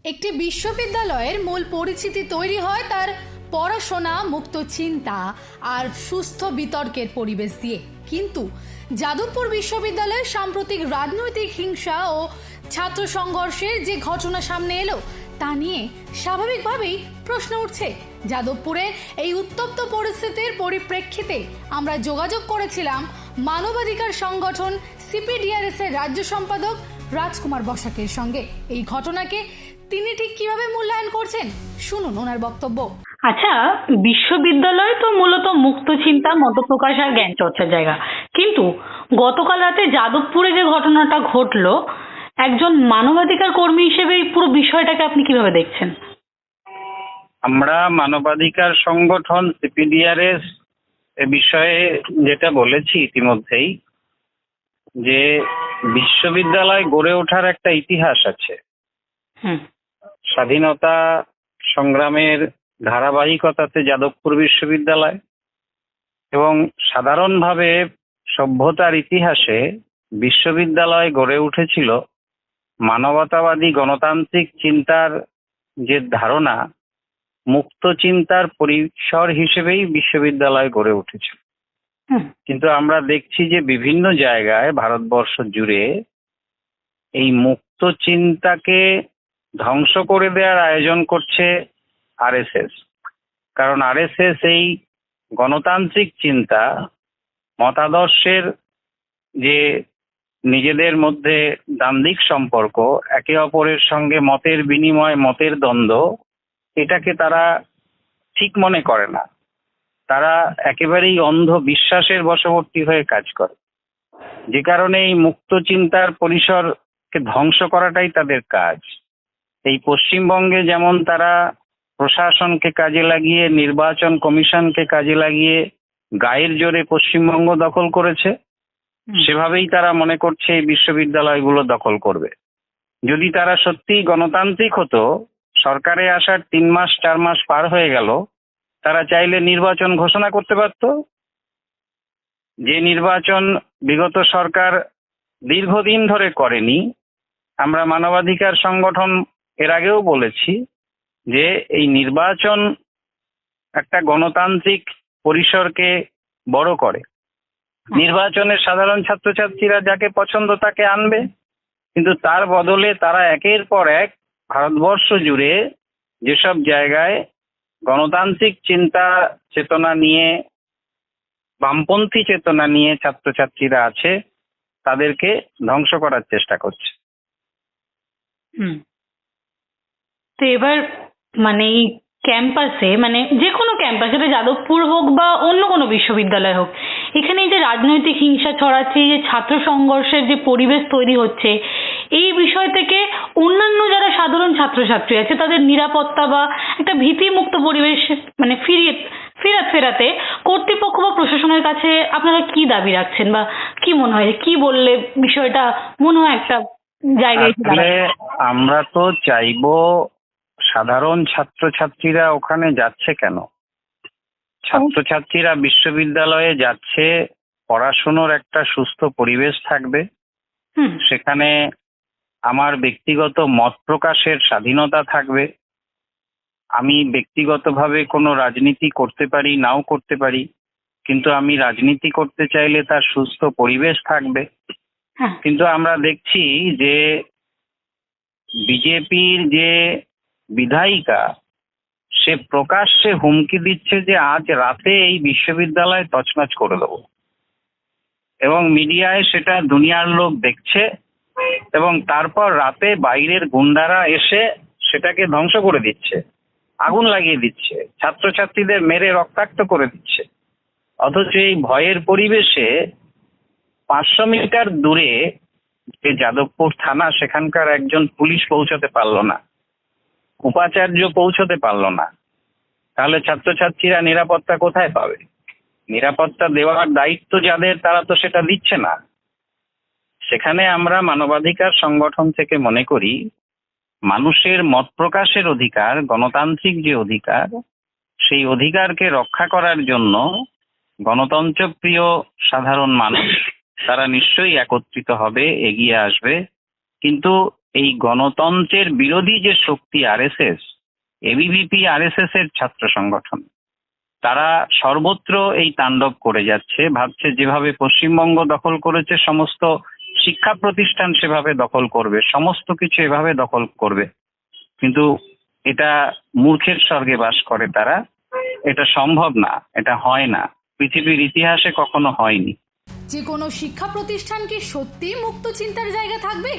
একটি বিশ্ববিদ্যালয়ের মূল পরিচিতি তৈরি হয় তার পড়াশোনা, মুক্ত চিন্তা আর সুস্থ বিতর্কের পরিবেশ দিয়ে। কিন্তু যাদবপুর বিশ্ববিদ্যালয়ের সাম্প্রতিক রাজনৈতিক হিংসা ও ছাত্র সংঘর্ষের যে ঘটনা সামনে এলো তা নিয়ে স্বাভাবিকভাবেই প্রশ্ন উঠছে। যাদবপুরের এই উত্তপ্ত পরিস্থিতির পরিপ্রেক্ষিতে আমরা যোগাযোগ করেছিলাম মানবাধিকার সংগঠন সিপিডিআরএস এর রাজ্য সম্পাদক রাজকুমার বসাকের সঙ্গে। এই ঘটনাকে তিনি ঠিক কিভাবে মূল্যায়ন করছেন শুনুন ওনার বক্তব্য। আচ্ছা, বিশ্ববিদ্যালয় তো মূলত মুক্ত চিন্তা, মতপ্রকাশ আর জ্ঞান চর্চার জায়গা, কিন্তু গতকাল রাতে যাদবপুরে যে ঘটনাটা ঘটলো, একজন মানবাধিকার কর্মী হিসেবে এই পুরো বিষয়টাকে আপনি কিভাবে দেখছেন? আমরা মানবাধিকার সংগঠন সিপিডিআরএস এ বিষয়ে যেটা বলেছি ইতিমধ্যেই, যে বিশ্ববিদ্যালয় গড়ে ওঠার একটা ইতিহাস আছে। স্বাধীনতা সংগ্রামের ধারাবাহিকতাতে যাদবপুর বিশ্ববিদ্যালয় এবং সাধারণভাবে সভ্যতার ইতিহাসে বিশ্ববিদ্যালয় গড়ে উঠেছিল মানবতাবাদী গণতান্ত্রিক চিন্তার যে ধারণা, মুক্ত চিন্তার পরিসর হিসেবেই বিশ্ববিদ্যালয় গড়ে উঠেছিল। কিন্তু আমরা দেখছি যে বিভিন্ন জায়গায় ভারতবর্ষ জুড়ে এই মুক্ত চিন্তাকে ধ্বংস করে দেওয়ার আয়োজন করছে আরএসএস। কারণ আরএসএস এই গণতান্ত্রিক চিন্তা, মতাদর্শের যে নিজেদের মধ্যে দ্বান্দ্বিক সম্পর্ক, একে অপরের সঙ্গে মতের বিনিময়, মতের দ্বন্দ্ব, এটাকে তারা ঠিক মনে করে না। তারা একেবারেই অন্ধ বিশ্বাসের বশবর্তী হয়ে কাজ করে, যে কারণে এই মুক্ত চিন্তার পরিসরকে ধ্বংস করাটাই তাদের কাজ। এই পশ্চিমবঙ্গে যেমন তারা প্রশাসনকে কাজে লাগিয়ে, নির্বাচন কমিশনকে কাজে লাগিয়ে গায়ের জোরে পশ্চিমবঙ্গ দখল করেছে, সেভাবেই তারা মনে করছে এই বিশ্ববিদ্যালয়গুলো দখল করবে। যদি তারা সত্যিই গণতান্ত্রিক হতো, সরকারে আসার 3 মাস 4 মাস পার হয়ে গেল, তারা চাইলে নির্বাচন ঘোষণা করতে পারত। যে নির্বাচন বিগত সরকার দীর্ঘদিন ধরে করেনি। আমরা মানবাধিকার সংগঠন এর আগেও বলেছি যে এই নির্বাচন একটা গণতান্ত্রিক পরিসরকে বড় করে। নির্বাচনে সাধারণ ছাত্রছাত্রীরা যাকে পছন্দ তাকে আনবে, কিন্তু তার বদলে তারা একের পর এক ভারতবর্ষ জুড়ে যেসব জায়গায় গণতান্ত্রিক চিন্তা চেতনা নিয়ে, বামপন্থী চেতনা নিয়ে ছাত্রছাত্রীরা আছে, তাদেরকে ধ্বংস করার চেষ্টা করছে। তো এবার মানে এই ক্যাম্পাসে, মানে যে কোনো ক্যাম্পাস, এটা যাদবপুর হোক বা অন্য কোনো বিশ্ববিদ্যালয় হোক, এখানে এই যে রাজনৈতিক হিংসা ছড়াচ্ছে, এই যে ছাত্র সংঘর্ষের যে পরিবেশ তৈরি হচ্ছে, এই বিষয় থেকে অন্যান্য যারা সাধারণ ছাত্রছাত্রী আছে তাদের নিরাপত্তা বা একটা ভীতিমুক্ত পরিবেশ মানে ফেরাতে কর্তৃপক্ষ বা প্রশাসনের কাছে আপনারা কি দাবি রাখছেন, বা কি মনে হয়, কি বললে বিষয়টা মনে হয় একটা জায়গায়? আমরা তো চাইবো, সাধারণ ছাত্রছাত্রীরা ওখানে যাচ্ছে কেন? ছাত্রছাত্রীরা বিশ্ববিদ্যালয়ে যাচ্ছে পড়াশোনার একটা সুস্থ পরিবেশ থাকবে, সেখানে আমার ব্যক্তিগত মত প্রকাশের স্বাধীনতা থাকবে। আমি ব্যক্তিগতভাবে কোনো রাজনীতি করতে পারি, নাও করতে পারি, কিন্তু আমি রাজনীতি করতে চাইলে তার সুস্থ পরিবেশ থাকবে। কিন্তু আমরা দেখছি যে বিজেপির যে বিধায়িকা, সে প্রকাশ্যে হুমকি দিচ্ছে যে আজ রাতে এই বিশ্ববিদ্যালয় তছনছ করে দেবো, এবং মিডিয়ায় সেটা দুনিয়ার লোক দেখছে, এবং তারপর রাতে বাইরের গুন্ডারা এসে সেটাকে ধ্বংস করে দিচ্ছে, আগুন লাগিয়ে দিচ্ছে, ছাত্রছাত্রীদের মেরে রক্তাক্ত করে দিচ্ছে। অথচ এই ভয়ের পরিবেশে 500 মিটার দূরে যে যাদবপুর থানা, সেখানকার একজন পুলিশ পৌঁছতে পারলো না, উপাচার্য পৌঁছতে পারলো না। তাহলে ছাত্রছাত্রীরা নিরাপত্তা কোথায় পাবে? নিরাপত্তা দেওয়ার দায়িত্ব যাদের, তারা তো সেটা দিচ্ছে না। সেখানে আমরা মানবাধিকার সংগঠন থেকে মনে করি, মানুষের মত প্রকাশের অধিকার, গণতান্ত্রিক যে অধিকার, সেই অধিকারকে রক্ষা করার জন্য গণতন্ত্রপ্রিয় সাধারণ মানুষ তারা নিশ্চয়ই একত্রিত হবে, এগিয়ে আসবে। কিন্তু এই গণতন্ত্রের বিরোধী যে শক্তি আরএসএস, এবিভিপি আরএসএস এর ছাত্র সংগঠন, তারা সর্বত্র এই তাণ্ডব করে যাচ্ছে। ভাবছে যেভাবে পশ্চিমবঙ্গ দখল করেছে সমস্ত শিক্ষা প্রতিষ্ঠান সেভাবে দখল করবে, সমস্ত কিছু এভাবে দখল করবে। কিন্তু এটা মূর্খের স্বর্গে বাস করে তারা। এটা সম্ভব না, এটা হয় না, পৃথিবীর ইতিহাসে কখনো হয়নি। যে কোনো শিক্ষা প্রতিষ্ঠান কি সত্যি মুক্ত চিন্তার জায়গা থাকবে,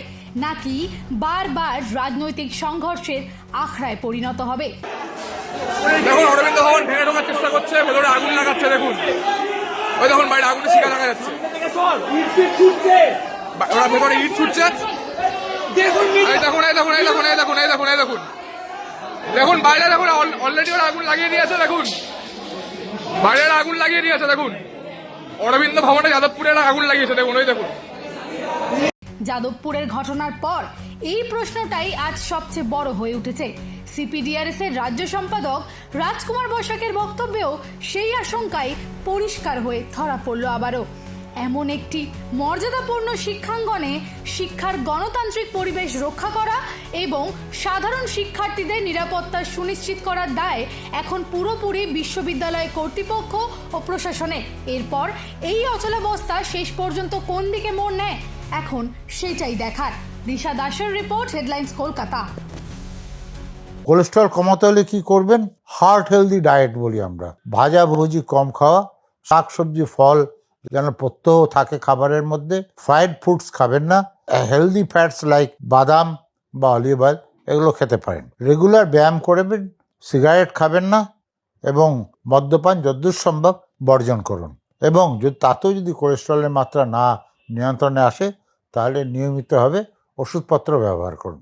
নাকি বারবার রাজনৈতিক সংঘর্ষের আখড়ায় পরিণত হবে? দেখুন অরবিন্দ ভবন ভেঙে ঢোকার চেষ্টা করছে, ভেতরে আগুন লাগাচ্ছে। দেখুন ওই দেখুন বাইরে আগুনের শিখা দেখা যাচ্ছে, ওরা ভেতরে ইট ছুটছে। দেখুন এই দেখুন এই দেখুন এই দেখুন এই দেখুন এই দেখুন এই দেখুন দেখুন বাইরে দেখুন অলরেডি ওরা আগুন লাগিয়ে দিয়েছে। দেখুন বাইরে আগুন লাগিয়ে দিয়েছে। দেখুন অরবিন্দ ভবনে যাদবপুরে আগুন লাগিয়েছে। দেখুন ওই দেখুন। যাদবপুরের ঘটনার পর এই প্রশ্নটাই আজ সবচেয়ে বড় হয়ে উঠেছে। সিপিডিআরএস এর রাজ্য সম্পাদক রাজকুমার বসাকের বক্তব্যেও সেই আশঙ্কাই পরিষ্কার হয়ে ধরা পড়ল আবারও। এমন একটি মর্যাদাপূর্ণ শিক্ষাঙ্গনে শিক্ষার গণতান্ত্রিক পরিবেশ রক্ষা করা এবং সাধারণ শিক্ষার্থীদের নিরাপত্তা সুনিশ্চিত করার দায় এখন পুরোপুরি বিশ্ববিদ্যালয় কর্তৃপক্ষ ও প্রশাসনের। এরপর এই অচলাবস্থা শেষ পর্যন্ত কোন দিকে মোড় নেয়, এখন সেটাই দেখার। দিশা দাসের রিপোর্ট, হেডলাইন্স, কলকাতা। কোলেস্ট্রল কমাতে হলে কি করবেন? হার্ট হেলদি ডায়েট বলি আমরা। ভাজা ভুজি কম খাওয়া, শাকসবজি ফল যেন প্রত্যহ থাকে খাবারের মধ্যে। ফ্রাইড ফুডস খাবেন না। হেলদি ফ্যাটস লাইক বাদাম বা অলিভ অয়েল এগুলো খেতে পারেন। রেগুলার ব্যায়াম করবেন, সিগারেট খাবেন না এবং মদ্যপান যতদূর সম্ভব বর্জন করুন। এবং যদি তাতেও যদি কোলেস্ট্রলের মাত্রা না নিয়ন্ত্রণে আসে তাহলে নিয়মিতভাবে ওষুধপত্র ব্যবহার করুন।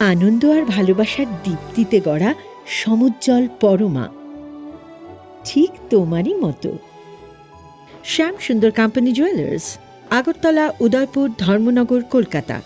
আনন্দ আর ভালোবাসার দীপ্তিতে গড়া সমুজ্জ্বল পরমা, ঠিক তোমারই মতো। শ্যাম সুন্দর কোম্পানি জুয়েলার্স, আগরতলা, উদয়পুর, ধর্মনগর, কলকাতা।